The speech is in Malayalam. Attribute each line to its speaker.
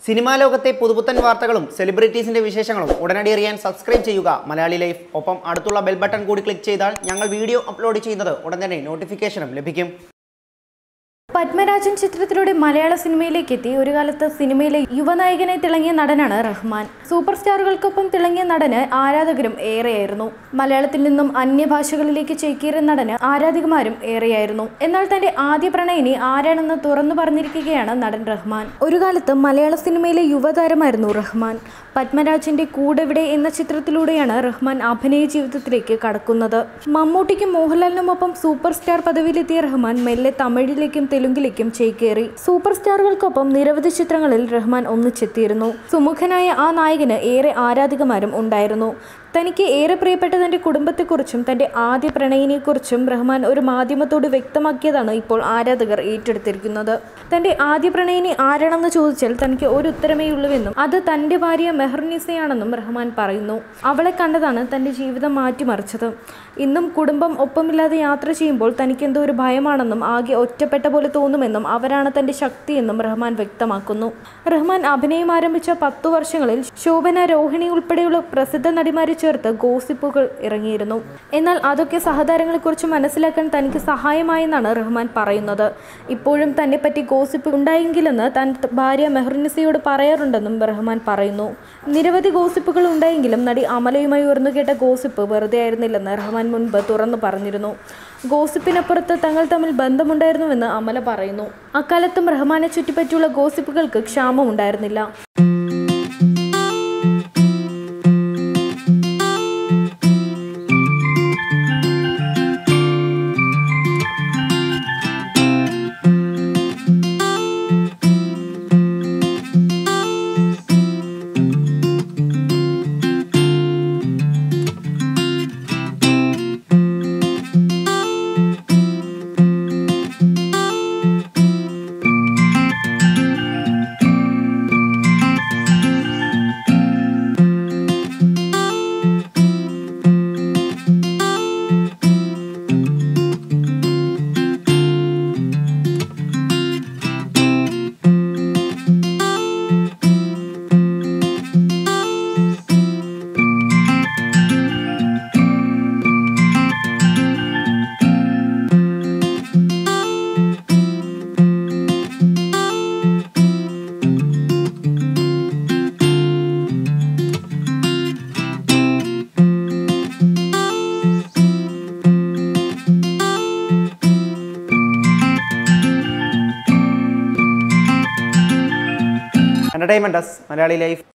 Speaker 1: സിനിമാ ലോകത്തെ പുതുപുത്തൻ വാർത്തകളും സെലിബ്രിറ്റീസിന്റെ വിശേഷങ്ങളും ഉടനടി അറിയാൻ സബ്സ്ക്രൈബ് ചെയ്യുക മലയാളി ലൈഫ്. ഒപ്പം അടുത്തുള്ള ബെൽ ബട്ടൺ കൂടി ക്ലിക്ക് ചെയ്താൽ ഞങ്ങൾ വീഡിയോ അപ്ലോഡ് ചെയ്യുന്നത് ഉടൻ തന്നെ നോട്ടിഫിക്കേഷനും ലഭിക്കും.
Speaker 2: പത്മരാജൻ ചിത്രത്തിലൂടെ മലയാള സിനിമയിലേക്ക് എത്തി ഒരു കാലത്ത് സിനിമയിലെ യുവനായകനെ തിളങ്ങിയ നടനാണ് റഹ്മാൻ. സൂപ്പർ സ്റ്റാറുകൾക്കൊപ്പം തിളങ്ങിയ നടന് ആരാധകരും ഏറെയായിരുന്നു. മലയാളത്തിൽ നിന്നും അന്യഭാഷകളിലേക്ക് ചേക്കേറിയ നടന് ആരാധകമാരും ഏറെയായിരുന്നു. എന്നാൽ തന്റെ ആദ്യ പ്രണയിനി ആരാണെന്ന് തുറന്നു പറഞ്ഞിരിക്കുകയാണ് നടൻ റഹ്മാൻ. ഒരു കാലത്ത് മലയാള സിനിമയിലെ യുവതാരമായിരുന്നു റഹ്മാൻ. പത്മരാജന്റെ കൂടെവിടെ എന്ന ചിത്രത്തിലൂടെയാണ് റഹ്മാൻ അഭിനയ ജീവിതത്തിലേക്ക് കടക്കുന്നത്. മമ്മൂട്ടിക്കും മോഹൻലാലിനുമൊപ്പം സൂപ്പർ സ്റ്റാർ പദവിയിലെത്തിയ റഹ്മാൻ മെല്ലെ തമിഴിലേക്കും തെലുങ്കിലേക്കും ചേക്കേറി. സൂപ്പർ സ്റ്റാറുകൾക്കൊപ്പം നിരവധി ചിത്രങ്ങളിൽ റഹ്മാൻ ഒന്നിച്ചെത്തിയിരുന്നു. സുമുഖനായ ആ നായകന് ഏറെ ആരാധകമാരും ഉണ്ടായിരുന്നു. തനിക്ക് ഏറെ പ്രിയപ്പെട്ട തന്റെ കുടുംബത്തെക്കുറിച്ചും തന്റെ ആദ്യ പ്രണയിനെക്കുറിച്ചും റഹ്മാൻ ഒരു മാധ്യമത്തോട് വ്യക്തമാക്കിയതാണ് ഇപ്പോൾ ആരാധകർ ഏറ്റെടുത്തിരിക്കുന്നത്. തന്റെ ആദ്യ പ്രണയിനി ആരാണെന്ന് ചോദിച്ചാൽ തനിക്ക് ഒരു ഉത്തരമേ ഉള്ളൂവെന്നും അത് തന്റെ ഭാര്യ മെഹർനിസയാണെന്നും റഹ്മാൻ പറയുന്നു. അവളെ കണ്ടതാണ് തന്റെ ജീവിതം മാറ്റിമറിച്ചത്. ഇന്നും കുടുംബം ഒപ്പമില്ലാതെ യാത്ര ചെയ്യുമ്പോൾ തനിക്കെന്തോ ഒരു ഭയമാണെന്നും ആകെ ഒറ്റപ്പെട്ട പോലെ തോന്നുമെന്നും അവരാണ് തന്റെ ശക്തിയെന്നും റഹ്മാൻ വ്യക്തമാക്കുന്നു. റഹ്മാൻ അഭിനയം ആരംഭിച്ച 10 വർഷങ്ങളിൽ ശോഭന, രോഹിണി ഉൾപ്പെടെയുള്ള പ്രസിദ്ധ നടിമാരെ ചേർത്ത് ഗോസിപ്പുകൾ ഇറങ്ങിയിരുന്നു. എന്നാൽ അതൊക്കെ സഹതാരങ്ങളെക്കുറിച്ച് മനസ്സിലാക്കാൻ തനിക്ക് സഹായമായെന്നാണ് റഹ്മാൻ പറയുന്നത്. ഇപ്പോഴും തന്നെ പറ്റി ഗോസിപ്പ് ഉണ്ടായെങ്കിലെന്ന് തന്റെ ഭാര്യ മെഹർനിസയോട് പറയാറുണ്ടെന്നും റഹ്മാൻ പറയുന്നു. നിരവധി ഗോസിപ്പുകൾ ഉണ്ടായെങ്കിലും നടി അമലയുമായി ഉയർന്നു കേട്ട ഗോസിപ്പ് വെറുതെ ആയിരുന്നില്ലെന്ന് റഹ്മാൻ മുൻപ് തുറന്നു പറഞ്ഞിരുന്നു. ഗോസിപ്പിനപ്പുറത്ത് തങ്ങൾ തമ്മിൽ ബന്ധമുണ്ടായിരുന്നുവെന്ന് അമല പറയുന്നു. അക്കാലത്തും റഹ്മാനെ ചുറ്റിപ്പറ്റിയുള്ള ഗോസിപ്പുകൾക്ക് ക്ഷാമം ഉണ്ടായിരുന്നില്ല.
Speaker 1: Entertainment desk, Malayali life.